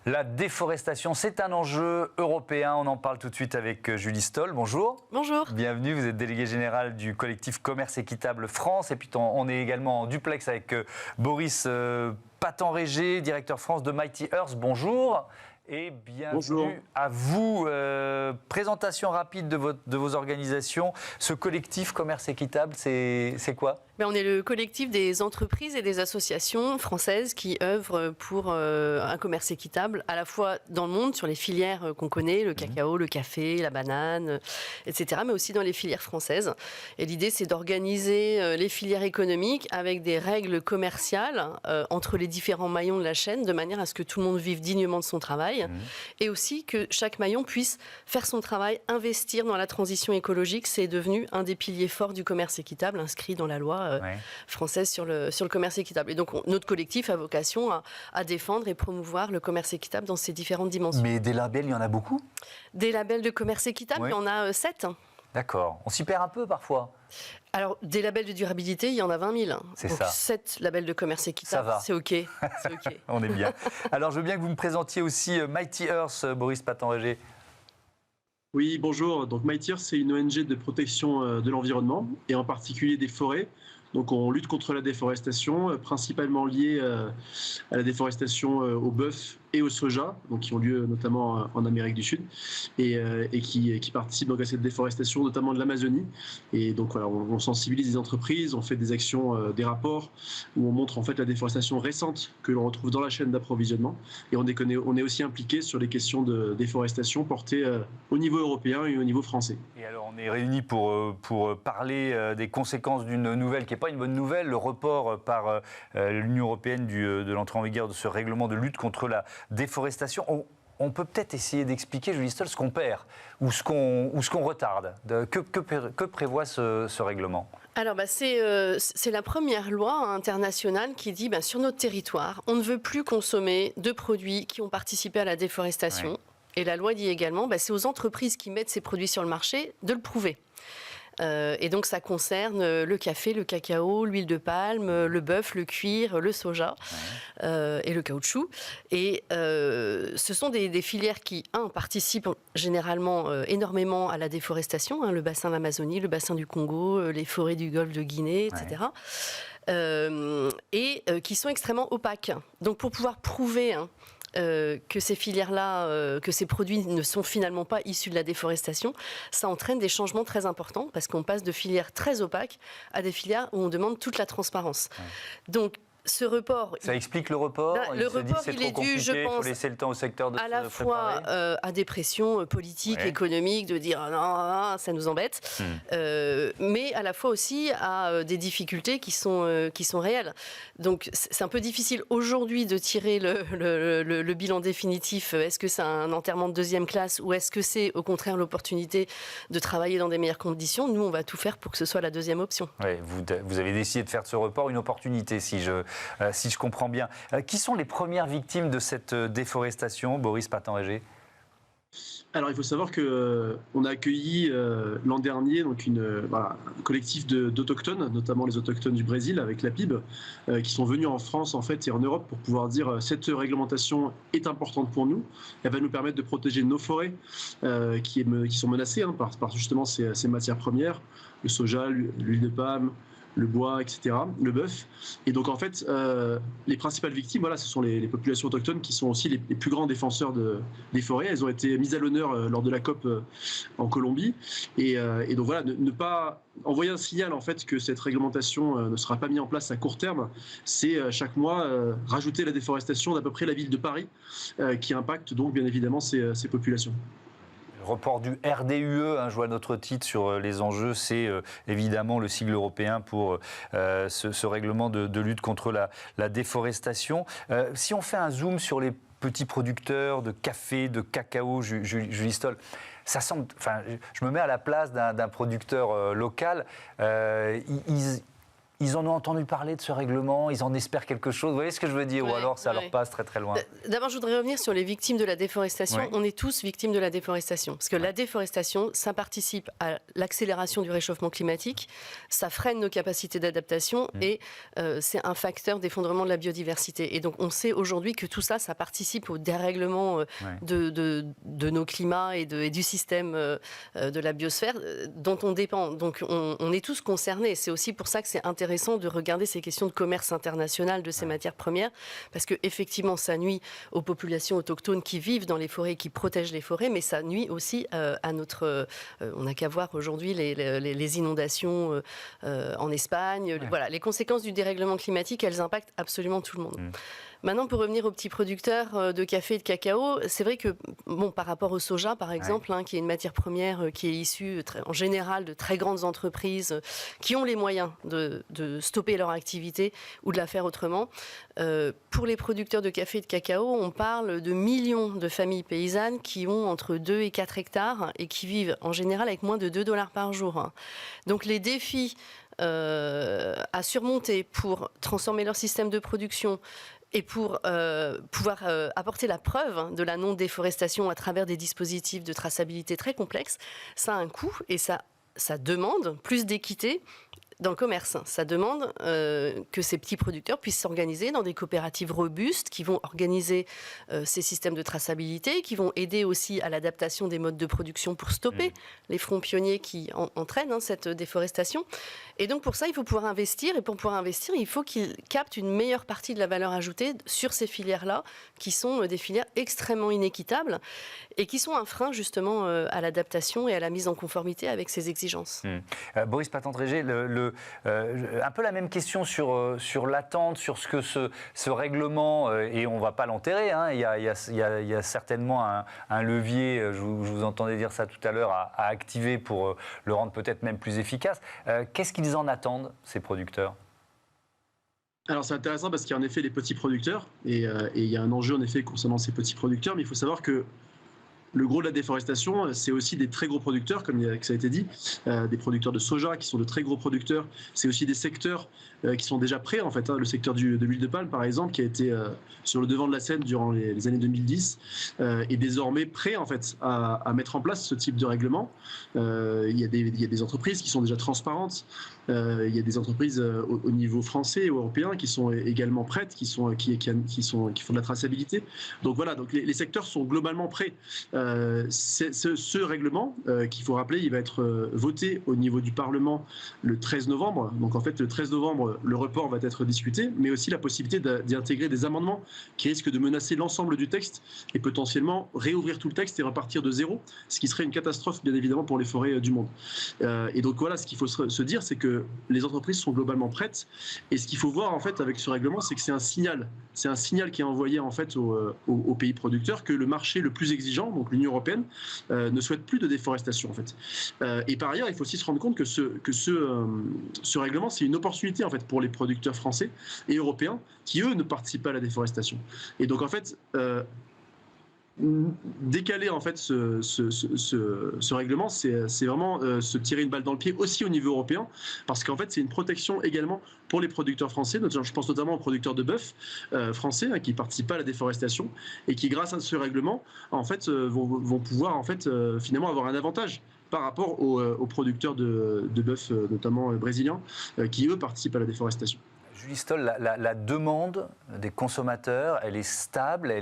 La déforestation, c'est un enjeu européen. On en parle tout de suite avec Julie Stoll. Bonjour. Bonjour. Bienvenue, vous êtes déléguée générale du collectif Commerce Équitable France. Et puis on est également en duplex avec Boris Paton-Régé, directeur France de Mighty Earth. Bonjour. Et bienvenue à vous. Présentation rapide de vos organisations. Ce collectif Commerce Équitable, c'est quoi ? On est le collectif des entreprises et des associations françaises qui œuvrent pour un commerce équitable, à la fois dans le monde, sur les filières qu'on connaît, le cacao, le café, la banane, etc., mais aussi dans les filières françaises. Et l'idée, c'est d'organiser les filières économiques avec des règles commerciales entre les différents maillons de la chaîne, de manière à ce que tout le monde vive dignement de son travail, et aussi que chaque maillon puisse faire son travail, investir dans la transition écologique. C'est devenu un des piliers forts du commerce équitable, inscrit dans la loi française sur le commerce équitable. Et donc, notre collectif a vocation à défendre et promouvoir le commerce équitable dans ses différentes dimensions. Mais des labels, il y en a beaucoup ? Des labels de commerce équitable, il y en a 7. D'accord. On s'y perd un peu parfois. Alors, des labels de durabilité, il y en a 20 000. C'est donc, ça. 7 labels de commerce équitable, c'est OK. C'est OK. On est bien. Alors, je veux bien que vous me présentiez aussi Mighty Earth, Boris Paton-Régé. Oui, bonjour. Donc Mighty Earth, c'est une ONG de protection de l'environnement et en particulier des forêts. Donc on lutte contre la déforestation, principalement liée à la déforestation au bœuf et au soja, donc qui ont lieu notamment en Amérique du Sud, et qui participent donc à cette déforestation, notamment de l'Amazonie. Et donc voilà, on sensibilise les entreprises, on fait des actions, des rapports où on montre en fait la déforestation récente que l'on retrouve dans la chaîne d'approvisionnement. Et on est aussi impliqué sur les questions de déforestation portées au niveau européen et au niveau français. Et alors on est réunis pour parler des conséquences d'une nouvelle qui n'est pas une bonne nouvelle, le report par l'Union européenne de l'entrée en vigueur de ce règlement de lutte contre la déforestation. On peut peut-être essayer d'expliquer, Julie Stoll, ce qu'on perd ou ce qu'on retarde. Que prévoit ce règlement ? Alors, c'est la première loi internationale qui dit sur notre territoire, on ne veut plus consommer de produits qui ont participé à la déforestation. Ouais. Et la loi dit également, c'est aux entreprises qui mettent ces produits sur le marché de le prouver. Et donc ça concerne le café, le cacao, l'huile de palme, le bœuf, le cuir, le soja et le caoutchouc. Et ce sont des filières qui, participent généralement énormément à la déforestation, le bassin de l'Amazonie, le bassin du Congo, les forêts du golfe de Guinée, etc. Et qui sont extrêmement opaques. Donc pour pouvoir prouver que ces filières-là, que ces produits ne sont finalement pas issus de la déforestation, ça entraîne des changements très importants parce qu'on passe de filières très opaques à des filières où on demande toute la transparence. Ouais. Donc, ce report... Ça explique le report ? Le report, il est dû, je pense, faut laisser le temps au secteur de à la fois à des pressions politiques, économiques, de dire non, ça nous embête, mais à la fois aussi à des difficultés qui sont réelles. Donc c'est un peu difficile aujourd'hui de tirer le bilan définitif. Est-ce que c'est un enterrement de deuxième classe ou est-ce que c'est au contraire l'opportunité de travailler dans des meilleures conditions ? Nous, on va tout faire pour que ce soit la deuxième option. Oui, vous avez décidé de faire de ce report une opportunité, si je comprends bien. Qui sont les premières victimes de cette déforestation, Boris Paton-Régé ? Alors, il faut savoir qu'on a accueilli l'an dernier donc un collectif d'autochtones, notamment les autochtones du Brésil avec la PIB, qui sont venus en France en fait, et en Europe pour pouvoir dire cette réglementation est importante pour nous. Elle va nous permettre de protéger nos forêts qui sont menacées par justement ces matières premières, le soja, l'huile de palme, le bois, etc., le bœuf. Et donc, en fait, les principales victimes, ce sont les populations autochtones qui sont aussi les plus grands défenseurs des forêts. Elles ont été mises à l'honneur lors de la COP en Colombie. Et donc, voilà, ne pas envoyer un signal, en fait, que cette réglementation ne sera pas mise en place à court terme, c'est chaque mois rajouter la déforestation d'à peu près la ville de Paris, qui impacte donc, bien évidemment, ces populations. Report du RDUE, je vois notre titre sur les enjeux, c'est évidemment le sigle européen pour ce règlement de lutte contre la déforestation. Si on fait un zoom sur les petits producteurs de café, de cacao, Julie Stoll, ça semble, je me mets à la place d'un producteur local, ils en ont entendu parler de ce règlement, ils en espèrent quelque chose. Vous voyez ce que je veux dire? Ou alors ça leur passe très très loin? D'abord, je voudrais revenir sur les victimes de la déforestation. Ouais. On est tous victimes de la déforestation. Parce que la déforestation, ça participe à l'accélération du réchauffement climatique, ça freine nos capacités d'adaptation et c'est un facteur d'effondrement de la biodiversité. Et donc, on sait aujourd'hui que tout ça, ça participe au dérèglement de nos climats et du système de la biosphère dont on dépend. Donc, on est tous concernés. C'est aussi pour ça que c'est intéressant de regarder ces questions de commerce international de ces matières premières, parce que effectivement ça nuit aux populations autochtones qui vivent dans les forêts et qui protègent les forêts, mais ça nuit aussi à notre... on n'a qu'à voir aujourd'hui les inondations en Espagne. Voilà, les conséquences du dérèglement climatique, elles impactent absolument tout le monde. Maintenant, pour revenir aux petits producteurs de café et de cacao, c'est vrai que, par rapport au soja, par exemple, qui est une matière première qui est issue en général de très grandes entreprises qui ont les moyens de stopper leur activité ou de la faire autrement. Pour les producteurs de café et de cacao, on parle de millions de familles paysannes qui ont entre 2 et 4 hectares et qui vivent en général avec moins de $2 par jour. Donc les défis à surmonter pour transformer leur système de production et pour pouvoir apporter la preuve de la non-déforestation à travers des dispositifs de traçabilité très complexes, ça a un coût et ça demande plus d'équité dans le commerce. Ça demande que ces petits producteurs puissent s'organiser dans des coopératives robustes qui vont organiser ces systèmes de traçabilité, qui vont aider aussi à l'adaptation des modes de production pour stopper les fronts pionniers qui entraînent cette déforestation. Et donc pour ça, il faut pouvoir investir. Et pour pouvoir investir, il faut qu'ils captent une meilleure partie de la valeur ajoutée sur ces filières-là, qui sont des filières extrêmement inéquitables et qui sont un frein justement à l'adaptation et à la mise en conformité avec ces exigences. Boris Patent-Drégé, un peu la même question sur l'attente, sur ce que ce règlement, et on ne va pas l'enterrer, il y a certainement un levier, je vous entendais dire ça tout à l'heure, à activer pour le rendre peut-être même plus efficace. Qu'est-ce qu'ils en attendent, ces producteurs ? Alors c'est intéressant parce qu'il y a en effet les petits producteurs et il y a un enjeu en effet concernant ces petits producteurs, mais il faut savoir que le gros de la déforestation, c'est aussi des très gros producteurs, comme ça a été dit, des producteurs de soja qui sont de très gros producteurs. C'est aussi des secteurs qui sont déjà prêts, en fait. Le secteur de l'huile de palme, par exemple, qui a été sur le devant de la scène durant les années 2010, est désormais prêt, en fait, à mettre en place ce type de règlement. Il y a des entreprises qui sont déjà transparentes. Il y a des entreprises au niveau français et européen qui sont également prêtes, qui font de la traçabilité. Donc voilà, donc les secteurs sont globalement prêts. Ce règlement, qu'il faut rappeler, il va être voté au niveau du Parlement le 13 novembre. Donc en fait, le 13 novembre, le report va être discuté, mais aussi la possibilité d'y intégrer des amendements qui risquent de menacer l'ensemble du texte et potentiellement réouvrir tout le texte et repartir de zéro, ce qui serait une catastrophe, bien évidemment, pour les forêts du monde. Et donc voilà, ce qu'il faut se dire, c'est que les entreprises sont globalement prêtes. Et ce qu'il faut voir, en fait, avec ce règlement, c'est que c'est un signal. C'est un signal qui est envoyé, en fait, aux pays producteurs que le marché le plus exigeant, donc l'Union européenne, ne souhaite plus de déforestation, en fait. Et par ailleurs, il faut aussi se rendre compte que ce règlement, c'est une opportunité, en fait, pour les producteurs français et européens qui, eux, ne participent pas à la déforestation. Et donc, en fait, décaler en fait ce règlement, c'est vraiment se tirer une balle dans le pied aussi au niveau européen, parce qu'en fait c'est une protection également pour les producteurs français. Je pense notamment aux producteurs de bœuf français qui participent pas à la déforestation et qui, grâce à ce règlement, en fait vont pouvoir en fait finalement avoir un avantage par rapport aux producteurs de bœuf notamment brésiliens qui eux participent à la déforestation. Julie Stoll, la demande des consommateurs, elle est stable,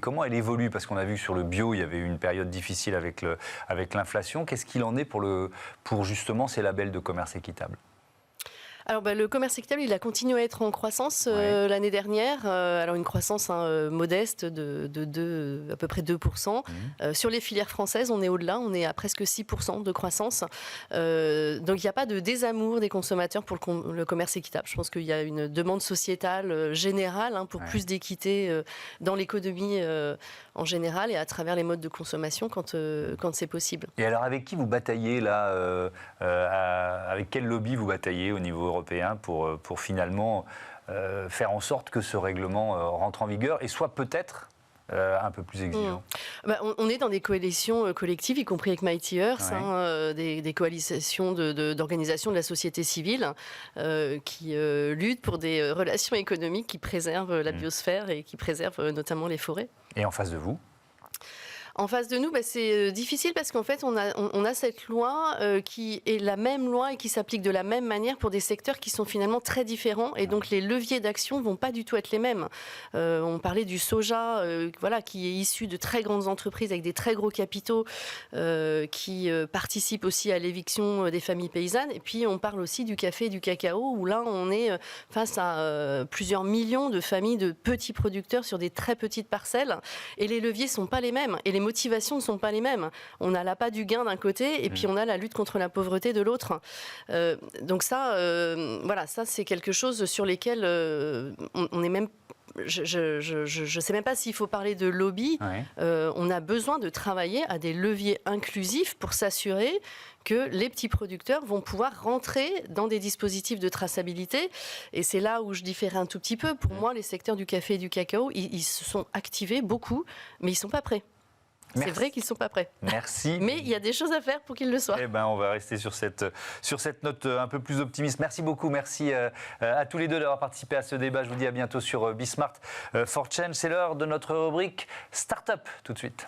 comment elle évolue? Parce qu'on a vu que sur le bio, il y avait eu une période difficile avec l'inflation. Qu'est-ce qu'il en est pour justement ces labels de commerce équitable? Alors le commerce équitable, il a continué à être en croissance l'année dernière. Alors une croissance modeste de à peu près 2%. Sur les filières françaises, on est au-delà, on est à presque 6% de croissance. Donc il n'y a pas de désamour des consommateurs pour le commerce équitable. Je pense qu'il y a une demande sociétale générale pour plus d'équité dans l'économie en général et à travers les modes de consommation quand c'est possible. Et alors avec qui vous bataillez là avec quel lobby vous bataillez au niveau européen pour finalement faire en sorte que ce règlement rentre en vigueur et soit peut-être un peu plus exigeant? On est dans des coalitions collectives, y compris avec Mighty Earth, des coalitions d'organisations de la société civile qui luttent pour des relations économiques qui préservent la biosphère et qui préservent notamment les forêts. Et en face de vous? En face de nous, c'est difficile parce qu'en fait, on a cette loi qui est la même loi et qui s'applique de la même manière pour des secteurs qui sont finalement très différents. Et donc, les leviers d'action ne vont pas du tout être les mêmes. On parlait du soja, qui est issu de très grandes entreprises avec des très gros capitaux qui participent aussi à l'éviction des familles paysannes. Et puis, on parle aussi du café et du cacao, où là, on est face à plusieurs millions de familles de petits producteurs sur des très petites parcelles. Et les leviers ne sont pas les mêmes. Et les motivations ne sont pas les mêmes. On a l'appât du gain d'un côté et puis on a la lutte contre la pauvreté de l'autre. Donc ça, ça c'est quelque chose sur lesquels on est même... Je ne sais même pas s'il faut parler de lobby. On a besoin de travailler à des leviers inclusifs pour s'assurer que les petits producteurs vont pouvoir rentrer dans des dispositifs de traçabilité. Et c'est là où je différais un tout petit peu. Pour moi, les secteurs du café et du cacao, ils se sont activés beaucoup, mais ils ne sont pas prêts. C'est vrai qu'ils ne sont pas prêts. Merci. Mais il y a des choses à faire pour qu'ils le soient. On va rester sur cette note un peu plus optimiste. Merci beaucoup. Merci à tous les deux d'avoir participé à ce débat. Je vous dis à bientôt sur Be Smart for Change. C'est l'heure de notre rubrique Startup tout de suite.